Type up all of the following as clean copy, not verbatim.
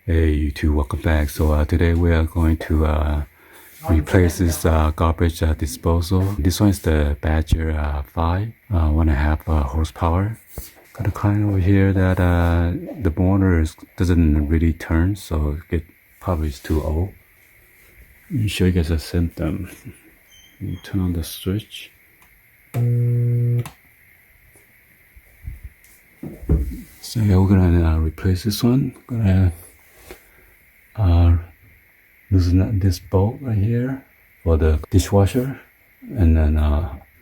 Hey YouTube, welcome back. So today we are going to replace this garbage disposal. This one is the Badger 5, 1.5 horsepower. Got a client over here that the motor doesn't really turn, so it probably is too old. Let me show you guys a symptom. You turn on the switch. So yeah, we're gonna replace this one. Gonna loosen up this bolt right here for the dishwasher, and then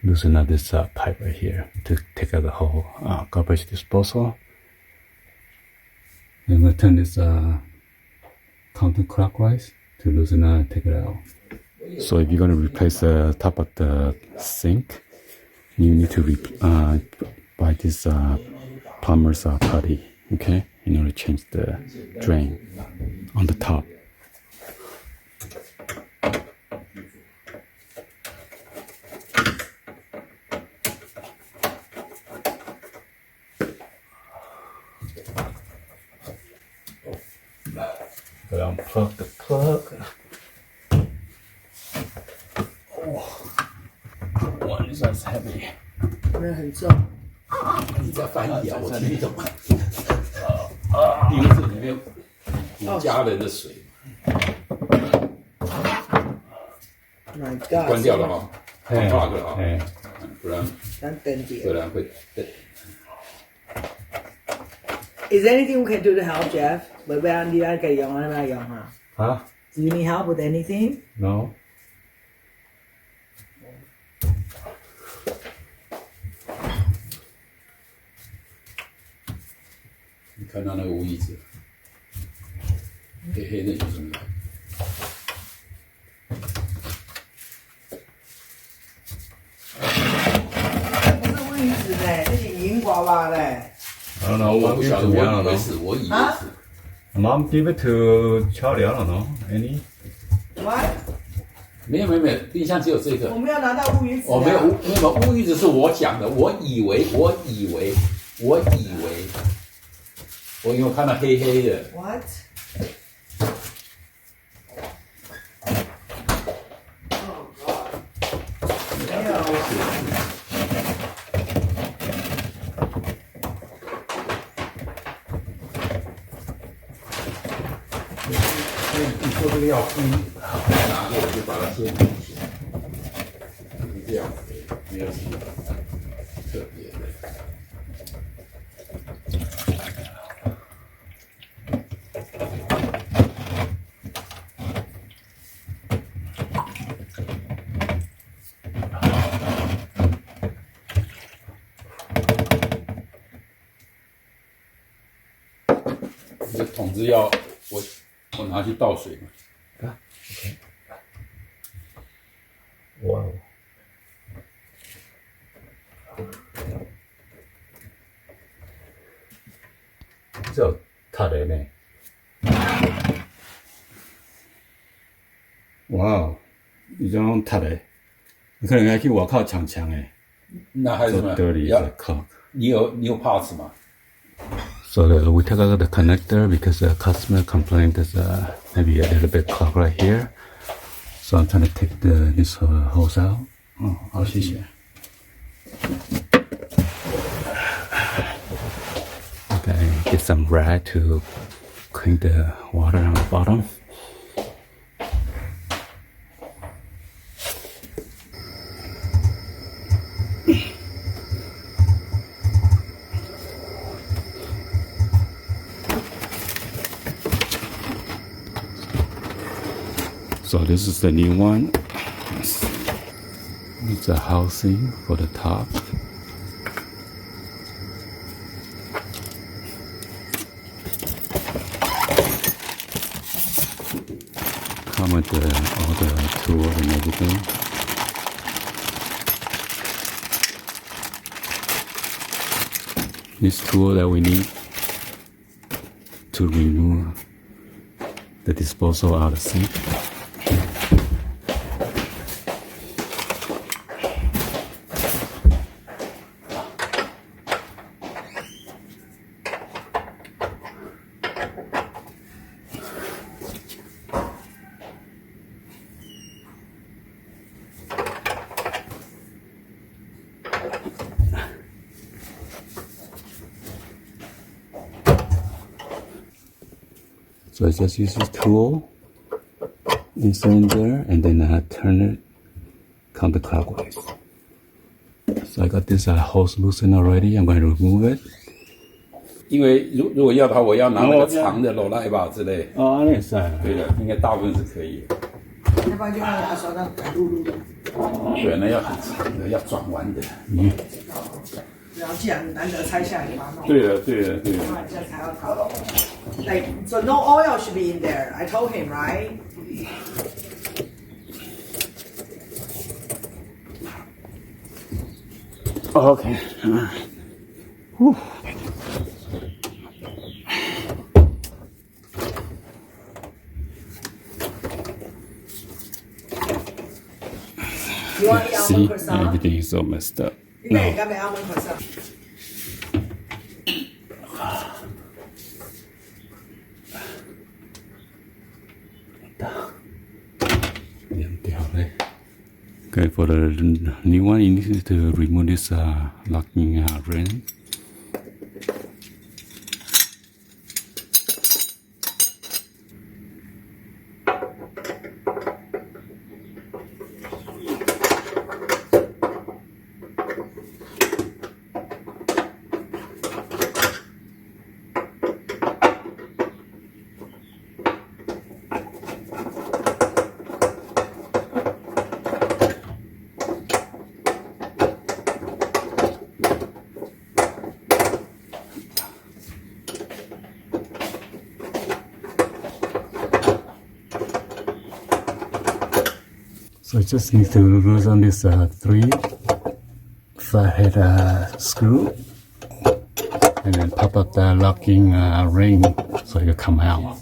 loosen up this pipe right here to take out the whole garbage disposal. I'm gonna turn this counterclockwise to loosen it and take it out. So if you're gonna replace the top of the sink, you need to buy this plumber's putty, okay, in order to change the drain on the top. Gotta unplug the plug. One is as heavy. 那很重。你再翻译啊，我听不懂。因为这里面有家人的水。My God！ 关掉了哈，关掉了哈，不然会。Is there anything we can do to help, Jeff? ไม่เป็นไร你可以用啊，ไม่用啊。Huh? Do you need help with anything? No. 你看到那个乌鱼子，黑黑的有什么？不是乌鱼子嘞，这是银娃娃嘞。I don't know. 我不晓得，我以为是。Mom give it to Charlie. I don't know. Any? What？ 没有，冰箱只有这个。我没有拿到乌鱼子。哦，没有乌鱼子是我讲的，我以为，我因为看到黑黑的。What？ Oh God！ 没有。你说这个要拿过来就把它先弄起来，是这样子，没有什么特别的。这桶子要我拿去倒水嘛。Okay. Wow. 这有塔的呢。哇，你这种塔的，你可能要去外口抢诶。那还有什么？你有 parts 吗？ So we take out the connector because the customer complained there's maybe a little bit clog right here. So I'm trying to take this hose out. Oh, 好，谢谢。Okay, get some rag to clean the water on the bottom. So this is the new one. It's a housing for the top. Come with all the tools and everything. This tool that we need to remove the disposal out of the sink. So I just use this tool, insert in there, and then turn it counterclockwise. So I got this hose loosened already. I'm going to remove it. 因为如果要的话，我要拿那个长的罗赖吧之类。哦，那也是。对的，应该大部分是可以的。要不然就用牙刷让它撸撸的。对，那要很长的，要转弯的。然后既然难得拆下来，就把它弄。对的，对的，对的。这样才要搞。Like so, no oil should be in there. I told him, right? Okay. Whew. You want the See, almond croissant? everything is so messed up. 你看你干没 almond croissant？Okay, for the new one, you need to remove this locking ring. So I just need to loosen this 3 flathead screw and then pop up the locking ring so it will come out.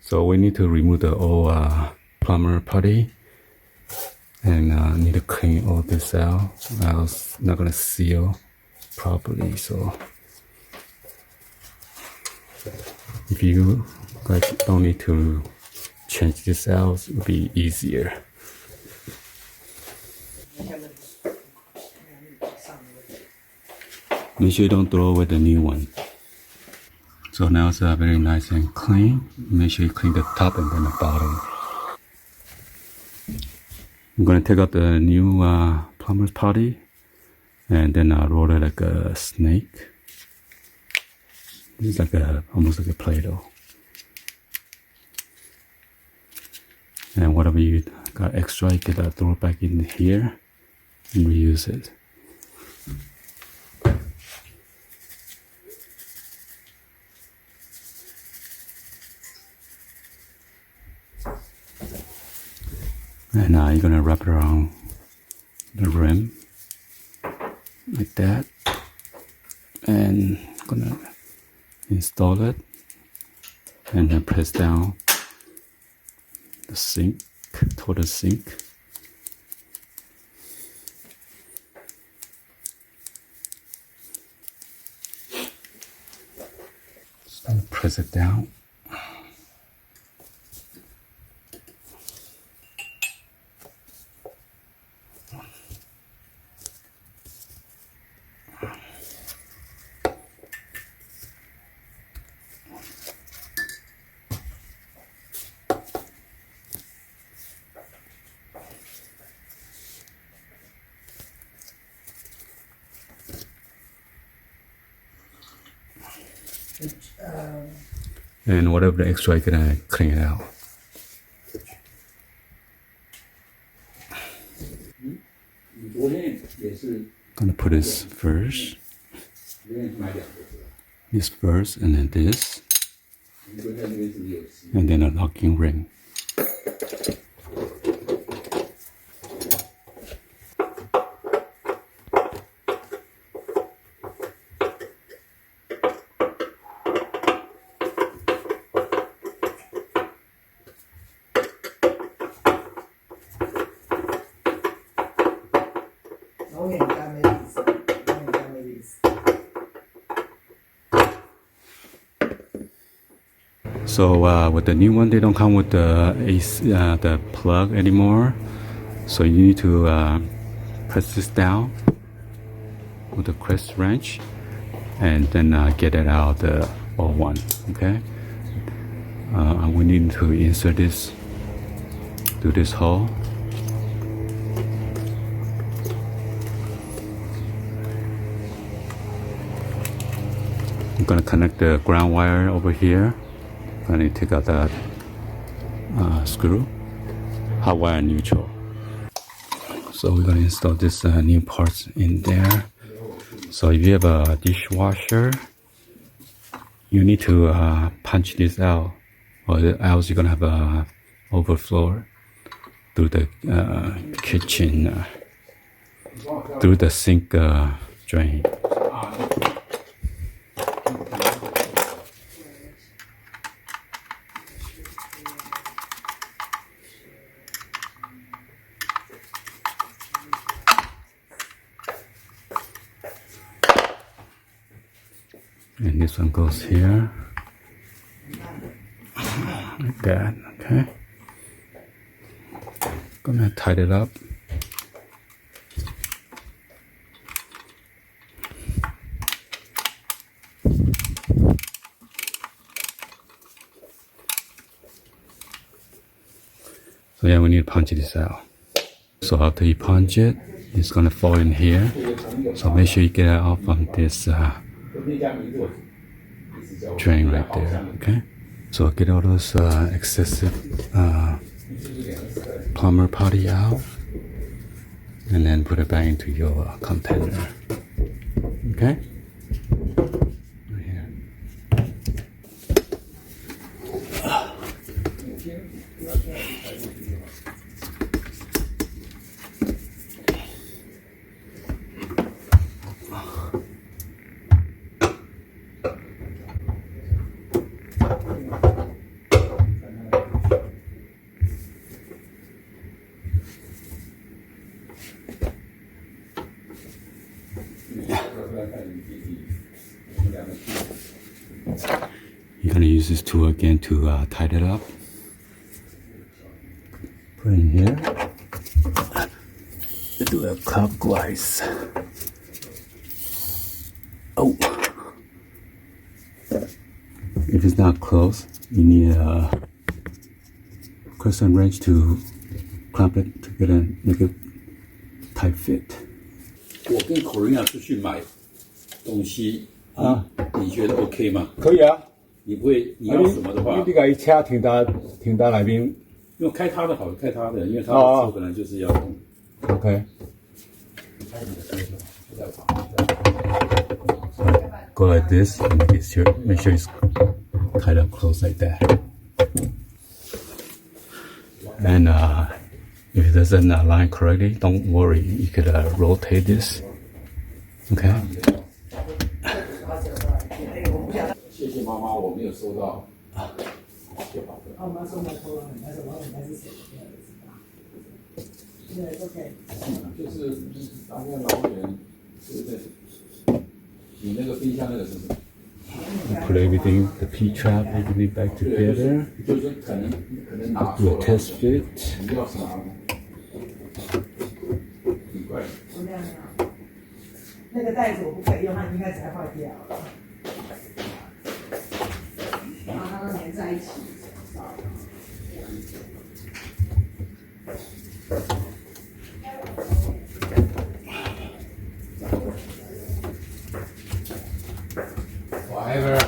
So we need to remove the old plumber putty and need to clean all this out. Else not gonna seal properly. So if you guys don't need to change this out, it will be easier. Make sure you don't throw away the new one. So now it's very nice and clean. Make sure you clean the top and then the bottom. I'm gonna take out the new plumber's putty and then roll it like a snake. This is like almost like a Play-Doh. And whatever you got extra, you can throw it back in here and reuse it. And now you're gonna wrap it around the rim like that, and gonna install it, and then press down the sink toward the sink. Just gonna press it down. and whatever the extra, you're gonna clean it out. Gonna put this first, and then this, and then a locking ring. So with the new one, they don't come with the AC, the plug anymore. So you need to press this down with the Crest wrench, and then get it out the old one. Okay. We need to insert this through this hole. I'm gonna connect the ground wire over here. I'm gonna take out that screw, hot wire neutral. So we're gonna install this new parts in there. So if you have a dishwasher, you need to punch this out, or else you're gonna have a overflow through the kitchen, through the sink drain. And this one goes here, like that, okay? Gonna tighten it up. So yeah, we need to punch this out. So after you punch it, it's gonna fall in here. So make sure you get it out from this drain right there, okay? So get all those excessive plumber putty out, and then put it back into your container, okay? Right here. You're gonna use this tool again to tighten it up. Put it in here. Do it clockwise. Oh! If it's not close, you need a crescent wrench to clamp it to get it, make it tight fit. 我跟 Corina 出去买东西啊，你觉得 OK 吗？可以啊。你不会，你要什么的话，你个一车停到那边，因为开他的好，开他的，因为他的车本来就是要动。OK。 Go like this and make sure it's tied up close like that. And if it doesn't align correctly, don't worry. You could rotate this. Okay. 谢谢妈妈，我没有收到。我妈说没偷了，但是我应该是谁？对，OK。就是大概老远，对不对？你那个冰箱那个是什么？ Put everything, the P-trap, everything back together. 就是可能拿 Do a test fit. 你要是拿很快。那个袋子我不可以用，它一开始还坏掉了。然后它都粘在一起。Whatever.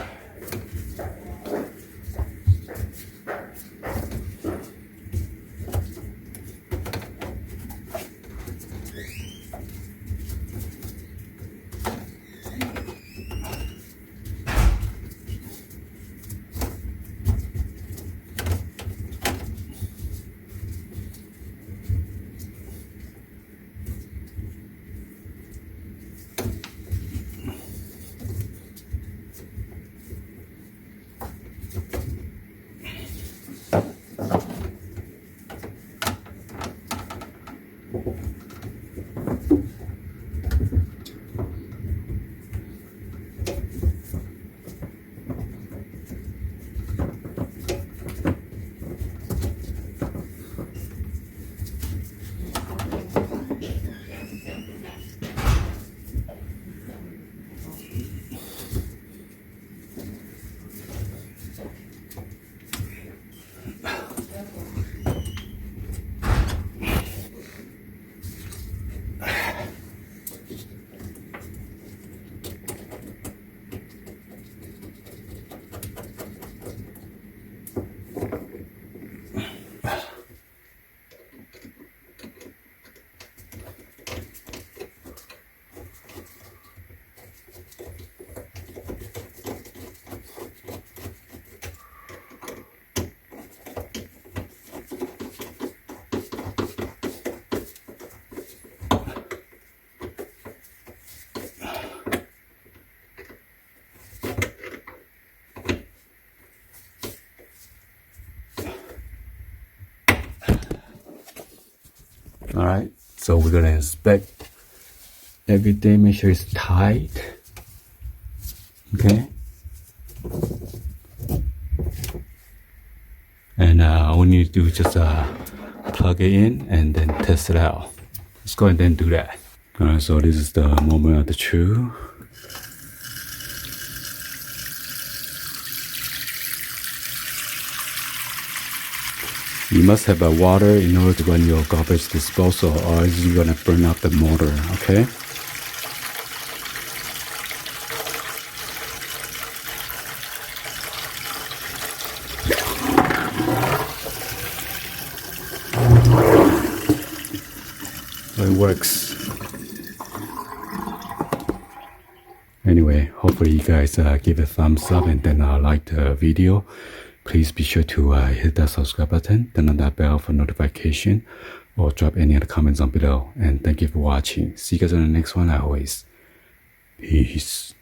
All right, so we're gonna inspect everything, make sure it's tight. Okay. And all we need to do is just plug it in and then test it out. Let's go ahead and then do that. All right, so this is the moment of the truth. You must have water in order to run your garbage disposal, or else you're gonna burn up the motor, okay? So it works. Anyway, hopefully you guys give a thumbs up and then like the video. Please be sure to hit that subscribe button, turn on that bell for notification, or drop any other comments on below. And thank you for watching. See you guys on the next one as always. Peace.